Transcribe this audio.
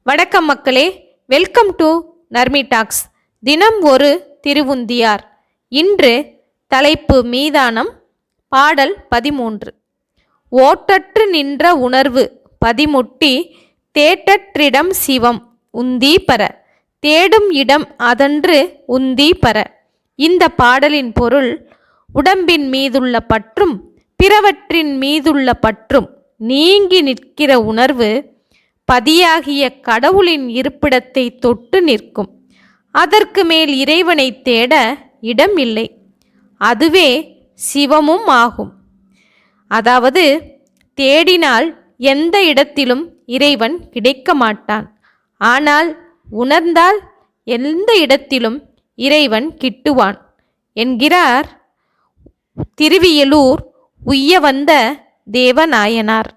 வணக்கம் மக்களே, welcome to Narmi tax. தினம் ஒரு திருவுந்தியார். இன்று தலைப்பு மீதானம், பாடல் 13. ஓட்டற்று நின்ற உணர்வு பதிமுட்டி தேட்டற்றிடம் சிவம் உந்தி பர, தேடும் இடம் அதன்று உந்தி பர. இந்த பாடலின் பொருள், உடம்பின் மீதுள்ள பற்றும் பிறவற்றின் மீதுள்ள பற்றும் நீங்கி நிற்கிற உணர்வு பதியாகிய கடவுளின் இருப்பிடத்தை தொட்டு நிற்கும். அதற்கு மேல் இறைவனை தேட இடம் இல்லை. அதுவே சிவமும் ஆகும். அதாவது, தேடினால் எந்த இடத்திலும் இறைவன் கிடைக்க மாட்டான். ஆனால் உணர்ந்தால் எந்த இடத்திலும் இறைவன் கிட்டுவான் என்கிறார் திருவியலூர் உய்ய வந்த தேவநாயனார்.